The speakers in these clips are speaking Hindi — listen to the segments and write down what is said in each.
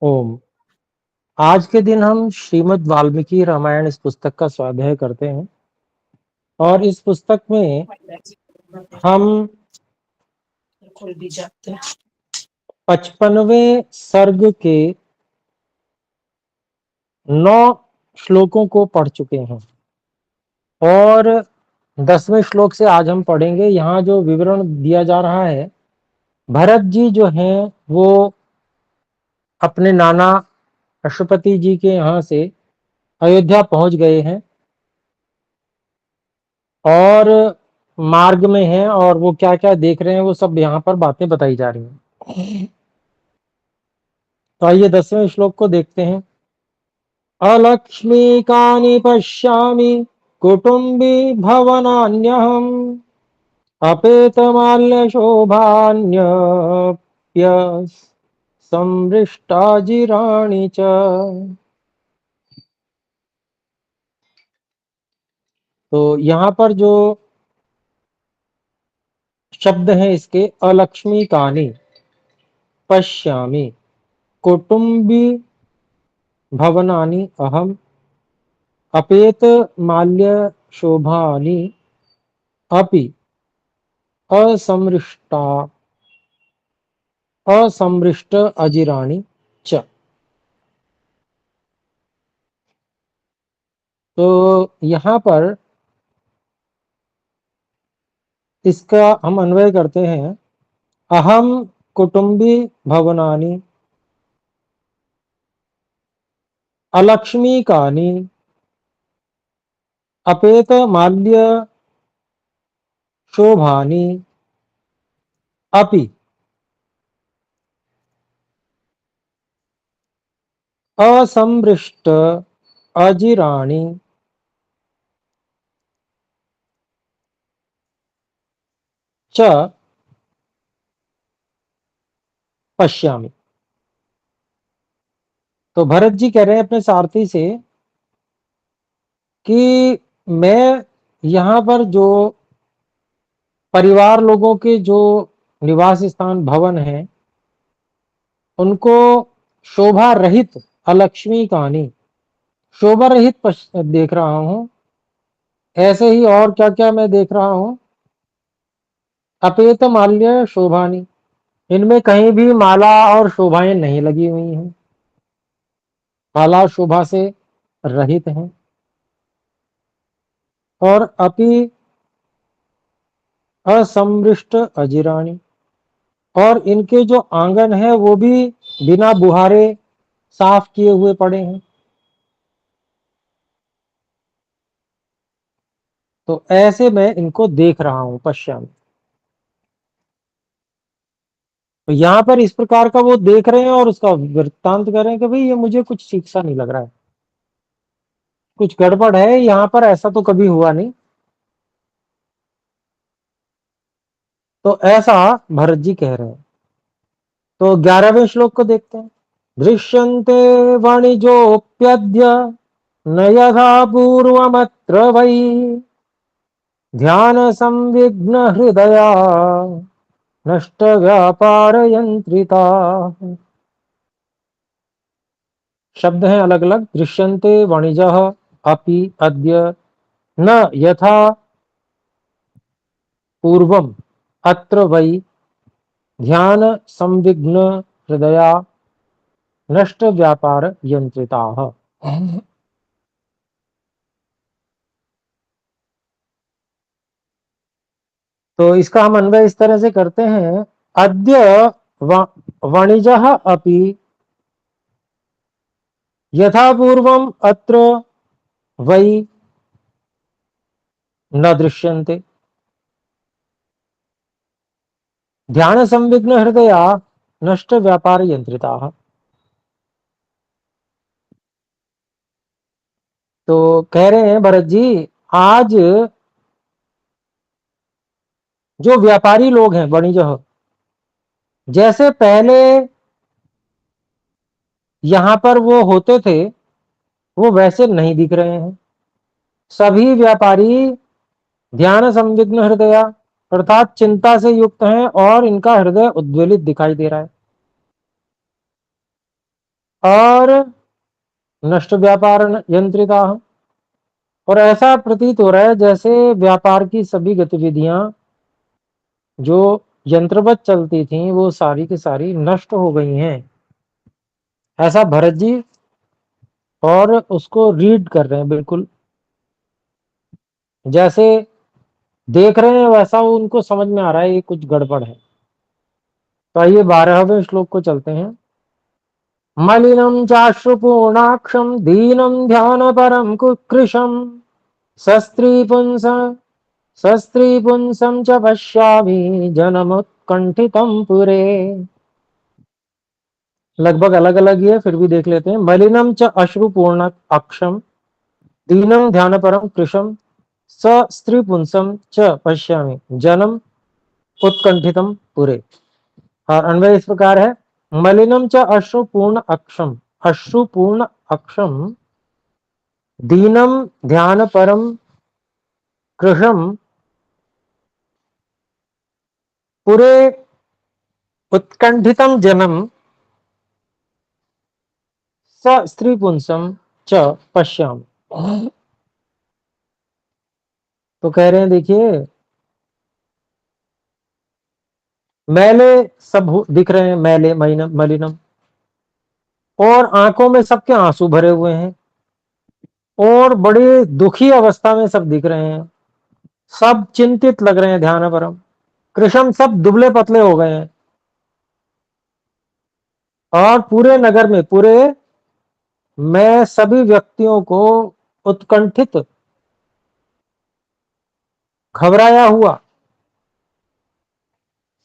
ओम। आज के दिन हम श्रीमद् वाल्मीकि रामायण इस पुस्तक का स्वाध्याय करते हैं और इस पुस्तक में हम 55वें सर्ग के 9 श्लोकों को पढ़ चुके हैं और 10वें श्लोक से आज हम पढ़ेंगे। यहाँ जो विवरण दिया जा रहा है, भरत जी जो हैं वो अपने नाना पशुपति जी के यहाँ से अयोध्या पहुंच गए हैं और मार्ग में हैं और वो क्या क्या देख रहे हैं वो सब यहाँ पर बातें बताई जा रही हैं। तो आइए 10वें श्लोक को देखते हैं। अलक्ष्मीकानि पश्यामि कुटुम्बी भवनान्यहम् अपेतमाल्यशोभान्यप्य संवृष्टाजिराणि च। तो यहाँ पर जो शब्द है इसके, अलक्ष्मीकानि पश्यामि कुटुम्बी भवनानि अहम अपेत माल्य शोभानि अपि असमृष्ट अजिराणि च। तो यहाँ पर इसका हम अन्वय करते हैं। अहम कुटुम्बी भवनानि अलक्ष्मीकानि अपेत माल्य शोभानि अपि असमृष्ट अजिराणि च पश्यामि। तो भरत जी कह रहे हैं अपने सारथी से कि मैं यहाँ पर जो परिवार लोगों के जो निवास स्थान भवन हैं उनको शोभा रहित अलक्ष्मी कहानी शोभा रहित देख रहा हूं। ऐसे ही और क्या क्या मैं देख रहा हूं। अपेत माल्य शोभानी, इनमें कहीं भी माला और शोभाएं नहीं लगी हुई हैं, माला शोभा से रहित हैं। और अपि असमृष्ट अजिराणी, और इनके जो आंगन है वो भी बिना बुहारे साफ किए हुए पड़े हैं। तो ऐसे मैं इनको देख रहा हूं पश्चिम। तो यहाँ पर इस प्रकार का वो देख रहे हैं और उसका वृत्तांत कर रहे हैं कि भाई ये मुझे कुछ ठीक सा नहीं लग रहा है, कुछ गड़बड़ है यहाँ पर, ऐसा तो कभी हुआ नहीं। तो ऐसा भरत जी कह रहे हैं। तो 11वें श्लोक को देखते हैं। दृश्यन्ते वाणिजोप्यद्य न यथा पूर्वमत्र वै ध्यान संविघ्न हृदया नष्ट व्यापार यंत्रिता। शब्द हैं अलग अलग। दृश्यन्ते वाणिजः अपि अद्य न यथा पूर्वम अत्र वै ध्यान संविघ्न हृदया नष्ट व्यापार यंत्रिता। तो इसका हम अन्वय इस तरह से करते हैं। अद्य वाणिजः अपि यथा पूर्वम अत्र वै न दृश्यन्ते ध्यान संविघ्न हृदया नष्ट व्यापार यंत्रिता। तो कह रहे हैं भरत जी, आज जो व्यापारी लोग हैं वणिजः, जैसे पहले यहां पर वो होते थे वो वैसे नहीं दिख रहे हैं। सभी व्यापारी ध्यान संविघ्न हृदया अर्थात चिंता से युक्त हैं और इनका हृदय उद्वेलित दिखाई दे रहा है। और नष्ट व्यापार यंत्रिता, और ऐसा प्रतीत हो रहा है जैसे व्यापार की सभी गतिविधियां जो यंत्रवत चलती थीं वो सारी की सारी नष्ट हो गई हैं। ऐसा भरत जी और उसको रीड कर रहे हैं, बिल्कुल जैसे देख रहे हैं वैसा उनको समझ में आ रहा है ये कुछ गड़बड़ है। तो आइए 12वें श्लोक को चलते हैं। मलिनं चाश्रुपूर्णाक्षं दीनं ध्यानपरं कृशं सस्त्रीपुंस सस्त्रीपुंसं च पश्यामि जनमुत्कंठितं पुरे। लगभग अलग अलग ही है, फिर भी देख लेते हैं। मलिनं च अश्रुपूर्ण अक्षम दीनं ध्यानपरं कृशं सस्त्रीपुंसं च पश्यामि जनम उत्कंठितम पुरे। और अन्वय इस प्रकार है। मलिनम च अश्रुपूर्ण अक्षम, अश्रुपूर्ण अक्षम दीनम ध्यान परम कृशम पुरे उत्कंठितम जनम स स्त्रीपुंसम च पश्याम। तो कह रहे हैं देखिए, मैले सब दिख रहे हैं, मैले मलिनम मलिनम, और आंखों में सबके आंसू भरे हुए हैं और बड़ी दुखी अवस्था में सब दिख रहे हैं, सब चिंतित लग रहे हैं, ध्यान परम कृष्ण सब दुबले पतले हो गए हैं। और पूरे नगर में, पूरे मैं सभी व्यक्तियों को उत्कंठित, घबराया हुआ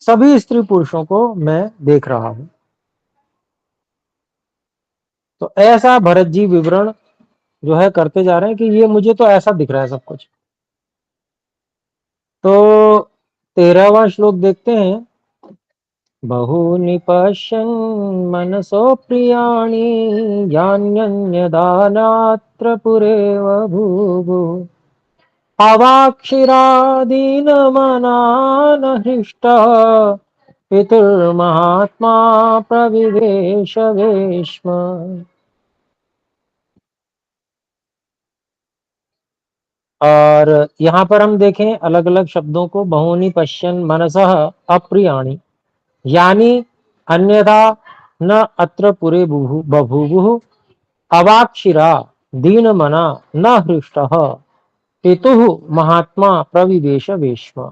सभी स्त्री पुरुषों को मैं देख रहा हूं। तो ऐसा भरत जी विवरण जो है करते जा रहे हैं कि ये मुझे तो ऐसा दिख रहा है सब कुछ। तो 13वां श्लोक देखते हैं। बहूनि पश्यन् मनसो प्रियाणि यान्यन्यदानात्र पुरे बभूवुः अवाक्षिरादीनमना न हृष्टः पितुर्महात्मा प्रविवेश वेश्म। और यहाँ पर हम देखें अलग अलग शब्दों को। बहूनि पश्यन् मनसः अप्रियाणि, यानी अन्यथा न अत्र पुरे बभूवुः अवाक्षिरा दीनमना न हृष्टः पितुः महात्मा प्रविवेश वेश्म।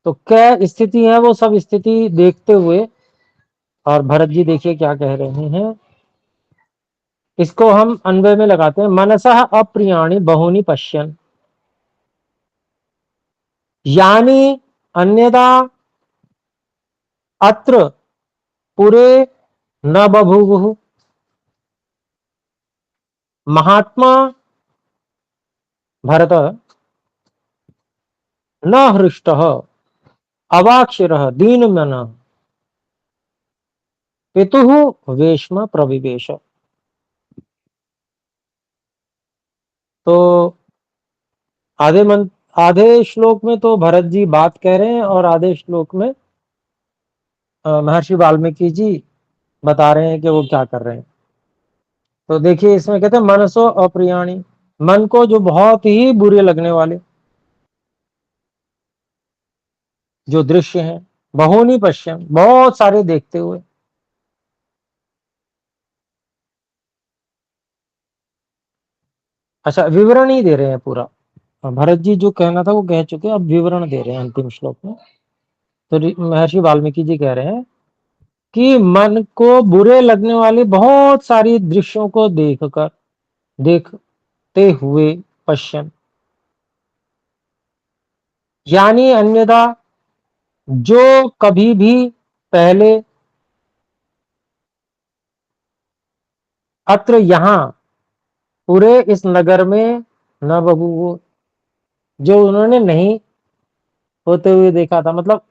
तो क्या स्थिति है, वो सब स्थिति देखते हुए, और भरत जी देखिए क्या कह रहे हैं, इसको हम अन्वय में लगाते हैं। मनसः अप्रियाणि बहूनि पश्यन्, यानी अन्यदा अत्र पुरे न बभूवुः महात्मा भरत न हृष्टः अवाक्षिरः दीनमनः पितुः वेश्म प्रविवेश। तो आधे श्लोक में तो भरत जी बात कह रहे हैं और आधे श्लोक में महर्षि वाल्मीकि जी बता रहे हैं कि वो क्या कर रहे हैं। तो देखिए इसमें कहते हैं मनसो अप्रियाणी, मन को जो बहुत ही बुरे लगने वाले जो दृश्य हैं, बहूनि पश्यन् बहुत सारे देखते हुए। अच्छा, विवरण ही दे रहे हैं पूरा। भरत जी जो कहना था वो कह चुके, अब विवरण दे रहे हैं अंतिम श्लोक में। तो महर्षि वाल्मीकि जी कह रहे हैं कि मन को बुरे लगने वाले बहुत सारी दृश्यों को देखते हुए पश्यन्, यानी अन्यथा जो कभी भी पहले अत्र यहां पूरे इस नगर में न बभूव, जो उन्होंने नहीं होते हुए देखा था, मतलब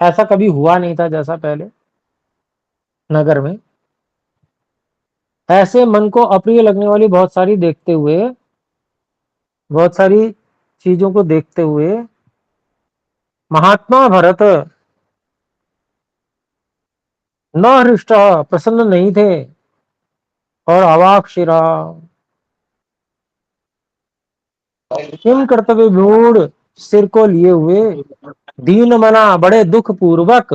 ऐसा कभी हुआ नहीं था जैसा पहले नगर में, ऐसे मन को अप्रिय लगने वाली बहुत सारी देखते हुए, बहुत सारी चीजों को देखते हुए महात्मा भरत न हृष्ट प्रसन्न नहीं थे, और अवाक्षिरा किम कर्तव्य मूड सिर को लिए हुए, दीन मना बड़े दुख पूर्वक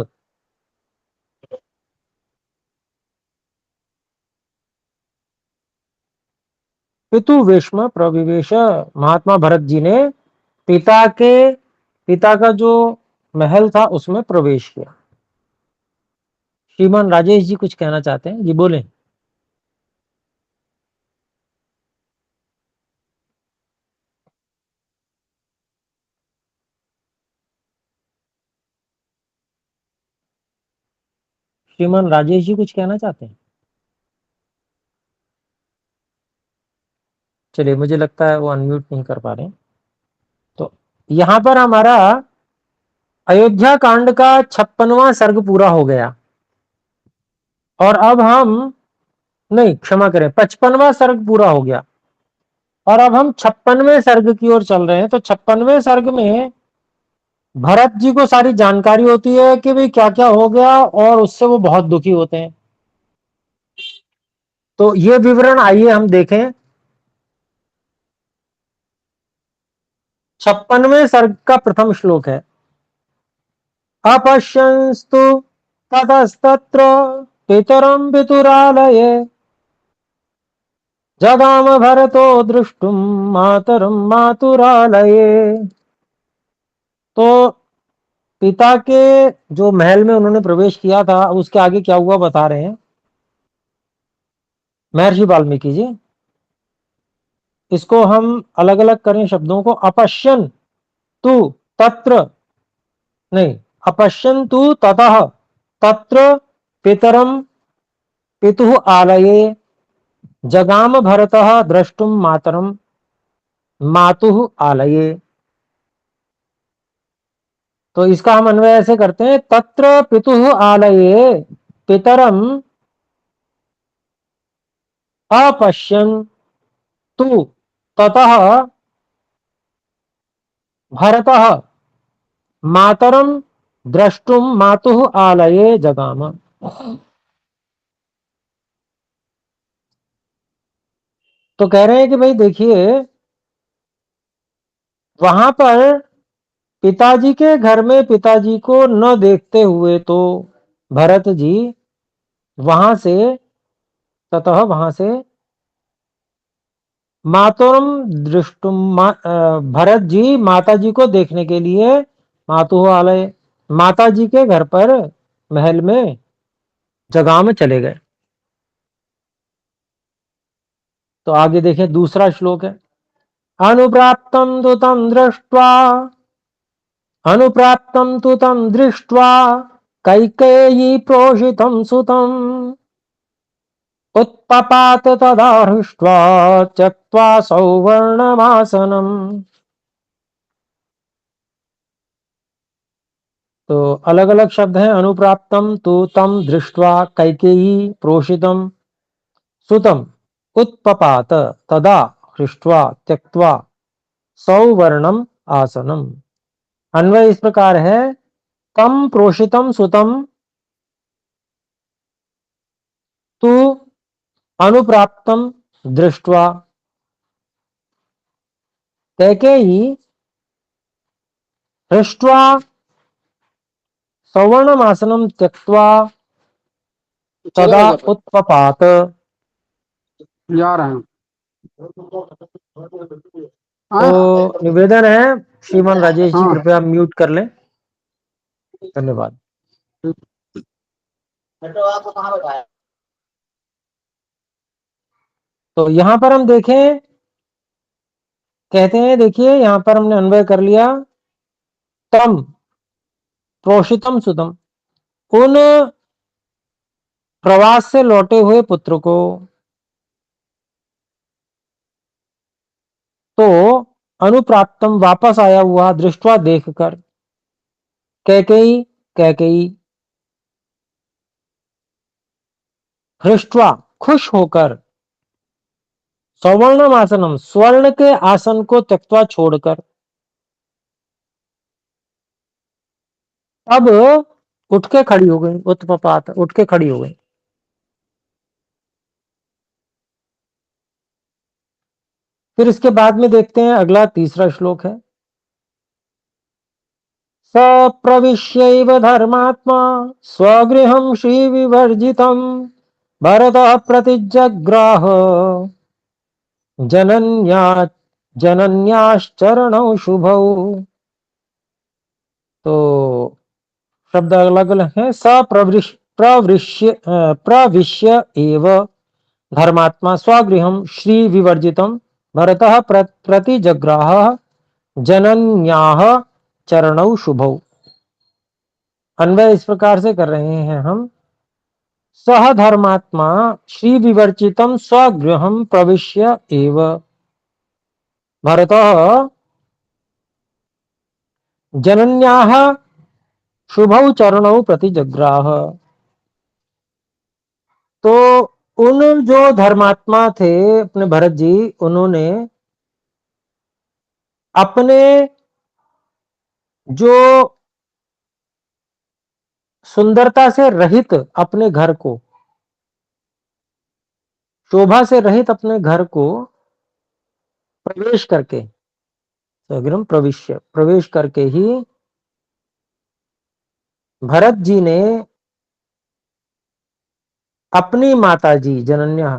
पितु विष्म प्रविवेश, महात्मा भरत जी ने पिता का जो महल था उसमें प्रवेश किया। श्रीमान राजेश जी कुछ कहना चाहते हैं, जी बोलें। श्रीमान राजेश जी कुछ कहना चाहते हैं? चलिए, मुझे लगता है वो अनम्यूट नहीं कर पा रहे हैं। तो यहां पर हमारा अयोध्या कांड का 56वां सर्ग पूरा हो गया, और अब हम, नहीं क्षमा करें, 55वां सर्ग पूरा हो गया, और अब हम 56वें सर्ग की ओर चल रहे हैं। तो 56वें सर्ग में भरत जी को सारी जानकारी होती है कि भाई क्या क्या हो गया, और उससे वो बहुत दुखी होते हैं। तो ये विवरण आइए हम देखें। 56वें सर्ग का प्रथम श्लोक है, अपश्यंस्तु ततस्तत्र पितरं पितुरालये जगाम भरतो दृष्टुम मातरम मातुरालये। तो पिता के जो महल में उन्होंने प्रवेश किया था, उसके आगे क्या हुआ बता रहे हैं महर्षि वाल्मीकि जी। इसको हम अलग अलग करें शब्दों को, अपश्यन तु तत्र, नहीं, अपश्यन तु ततः तत्र पितरम पितुः आलये जगाम भरतः द्रष्टुम मातरम मातुः आलये। तो इसका हम अन्वय ऐसे करते हैं, तत्र पितुः आलये पितरम अपश्यन् तु ततः भरतः मातरम द्रष्टुम मातुः आलये जगाम। तो कह रहे हैं कि भाई देखिए, वहां पर पिताजी के घर में पिताजी को न देखते हुए तो भरत जी वहां से, ततः वहां से मातरम दृष्टुम भरत जी माता जी को देखने के लिए मातु आलय, माता जी के घर पर महल में जगह में चले गए। तो आगे देखें, दूसरा श्लोक है, अनुप्राप्तम तु तम दृष्ट्वा, अनुप्राप्तम तु तम दृष्ट्वा कैकेयी प्रोषितं सुतम् उत्पपात तदा हृष्ट्वा त्यक्त्वा सौवर्णमासनम्। तो अलग अलग शब्द हैं, अनुप्राप्तम तु तम दृष्ट्वा कैकेयी प्रोषितम सुतम उत्पपात तदा हृष्ट्वा त्यक्त्वा सौवर्णम आसनम। अन्वय इस प्रकार है, तम प्रोषितम सुतम तु अनुप्राप्तम दृष्ट्वा कैकेयी हृष्ट्वा सौवर्णमासनम त्यक्त्वा तदा उत्पपात। जा रहे हैं। तो निवेदन है, श्रीमान राजेश जी हाँ। कृपया म्यूट कर लें, धन्यवाद। तो यहां पर हम देखें, कहते हैं, देखिए यहां पर हमने अन्वय कर लिया, तम प्रोषितम सुतम, उन प्रवास से लौटे हुए पुत्र को, तो अनुप्राप्तम वापस आया हुआ, दृष्टवा देखकर, कैकेयी कैकेयी, हृष्टवा खुश होकर, सौवर्णम आसनम स्वर्ण के आसन को त्यक्त्वा छोड़कर, अब उठ के खड़ी हो गई, उत्पपात उठ के खड़ी हो गई। फिर इसके बाद में देखते हैं अगला तीसरा श्लोक है, स प्रविश्यैव धर्मात्मा स्वगृहं श्रीविवर्जितं भरतः प्रतिजग्राह जनन्या जनन्याश्चरणौ शुभौ। तो शब्द अलग अलग है। प्रविश्य एव धर्मात्मा स्वगृहं श्री विवर्जितं भरतः प्रतिजग्राह जनन्याः चरणौ शुभौ। अन्वय इस प्रकार से कर रहे हैं हम, सह धर्मात्मा श्री विवर्जितं स्वगृहं प्रविश्य एव भरतः जनन्याः शुभौ चरणौ प्रतिजग्राह। तो उन जो धर्मात्मा थे अपने भरत जी, उन्होंने अपने जो सुंदरता से रहित अपने घर को, शोभा से रहित अपने घर को प्रवेश करके, स्वगृहं प्रविश्य प्रवेश करके ही भरत जी ने अपनी माताजी जनन्या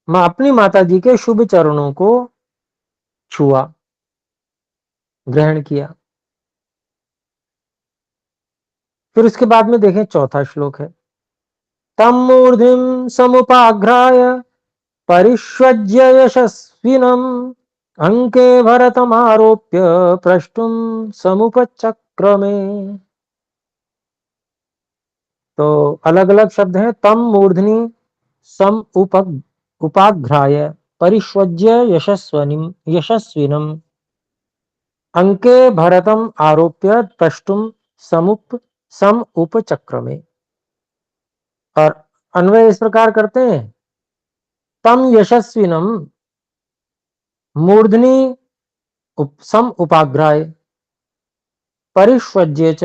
अपनी माताजी के शुभ चरणों को छुआ, ग्रहण किया। फिर उसके बाद में देखें चौथा श्लोक है, तम मूर्धिम समुपाघ्राय परिष्वज्य यशस्विनम अंके भरतमारोप्य प्रष्टुम समुपचक्रमे। तो अलग अलग शब्द हैं, तम मूर्धनि सम उपाघ्राय परिष्वज्य यशस्विनम अंके भरतम आरोप्य प्रष्टुम सम उपचक्रमे। और अन्वय इस प्रकार करते हैं, तम यशस्विनम मूर्धनि सम उपाग्राय परिष्वज्य च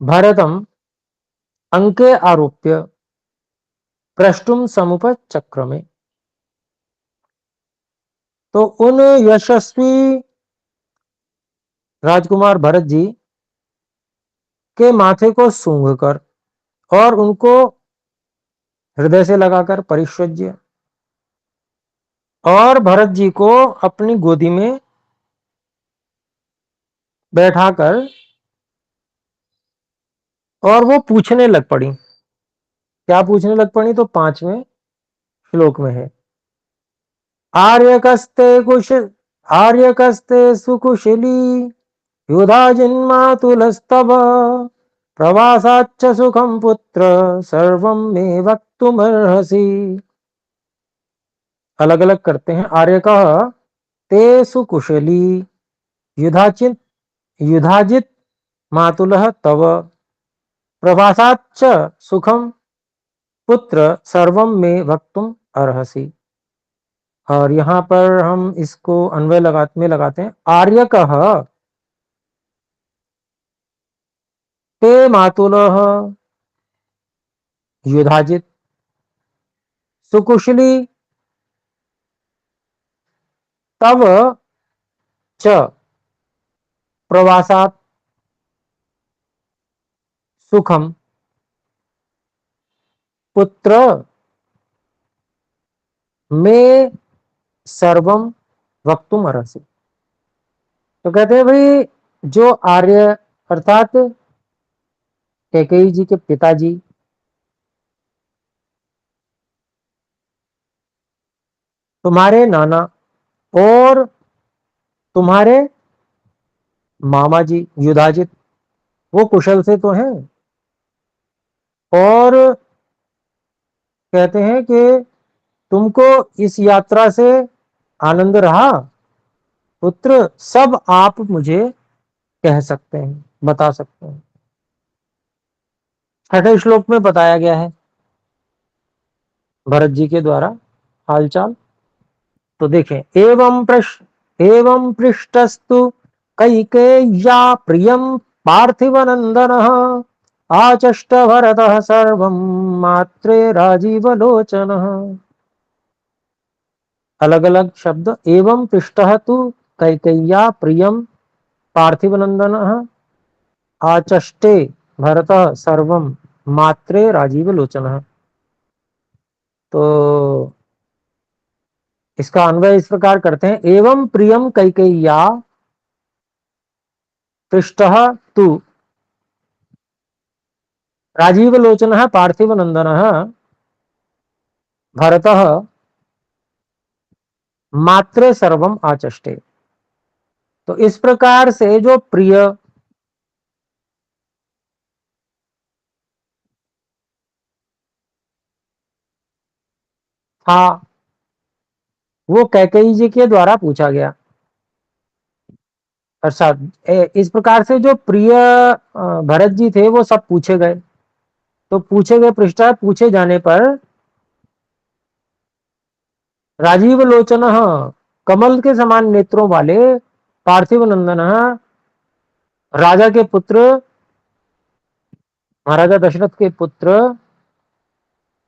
भरतम अंके आरोप्य प्रष्टुम समुपचक्रमे। तो उन यशस्वी राजकुमार भरत जी के माथे को सूंघकर और उनको हृदय से लगाकर परिष्वज्य, और भरत जी को अपनी गोदी में बैठाकर और वो पूछने लग पड़ी। क्या पूछने लग पड़ी? तो 5वें श्लोक में है, आर्यकस्ते सुकुशली युधा जिन्मातुलस्तव प्रवासाच्च सुखं पुत्र सर्वं मे वक्तुमर्हसि। अलग अलग करते हैं। आर्यकः ते सुकुशली युधाजित मातुलः तव प्रवासाच्च सुखम पुत्र सर्वम में वक्तुम अर्हसि। और यहां पर हम इसको अन्वय लगाते हैं, आर्यकः ते मातुलः युधाजित सुकुशली तव च प्रवासात् सुखम पुत्र में सर्वम वक्तुम अर्हसि। तो कहते हैं भाई, जो आर्य अर्थात कैकेयी जी के पिताजी, तुम्हारे नाना और तुम्हारे मामा जी युधाजित, वो कुशल से तो हैं, और कहते हैं कि तुमको इस यात्रा से आनंद रहा पुत्र, सब आप मुझे कह सकते हैं, बता सकते हैं। 6ठे श्लोक में बताया गया है भरत जी के द्वारा हालचाल। तो देखें, एवं पृष्ठस्तु कैकेय्या प्रियं पार्थिवनन्दनः आचष्ट भरतः सर्वं मात्रे राजीवलोचनः। अलग अलग शब्द। एवं पृष्टः तु कैकेय्या प्रियं पार्थिवनन्दनः आचष्टे भरतः सर्वं मात्रे राजीवलोचनः। तो इसका अन्वय इस प्रकार करते हैं, एवं प्रियम कैकेय्या पृष्टः तु राजीवलोचनः पार्थिवनन्दनः भरतः मात्रे सर्वम आचष्टे। तो इस प्रकार से जो प्रिय था वो कैकेयी जी के द्वारा पूछा गया। अर्थात इस प्रकार से जो प्रिय भरत जी थे वो सब पूछे गए। तो पूछे गए पृष्ठा पूछे जाने पर राजीव लोचन कमल के समान नेत्रों वाले पार्थिव नंदन राजा के पुत्र महाराजा दशरथ के पुत्र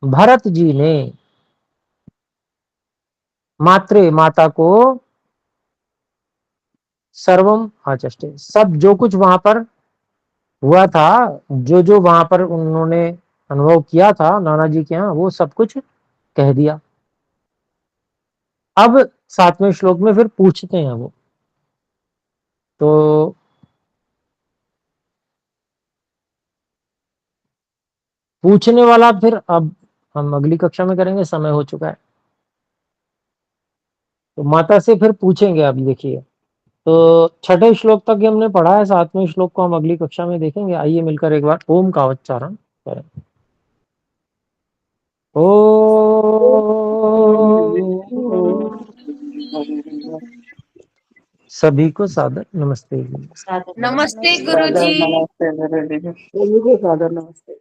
भरत जी ने मात्रे माता को सर्वम आचष्टे सब जो कुछ वहां पर हुआ था, जो जो वहां पर उन्होंने अनुभव किया था नाना जी के यहाँ, वो सब कुछ कह दिया। अब 7वें श्लोक में फिर पूछते हैं वो। तो पूछने वाला फिर अब हम अगली कक्षा में करेंगे, समय हो चुका है। तो माता से फिर पूछेंगे। अब देखिए, तो 6ठे श्लोक तक हमने पढ़ा है, 7वें श्लोक को हम अगली कक्षा में देखेंगे। आइए मिलकर एक बार ओम का उच्चारण करें। ओ सभी को सादर नमस्ते। नमस्ते गुरुजी। नमस्ते गुरुजी। सभी को सादर नमस्ते।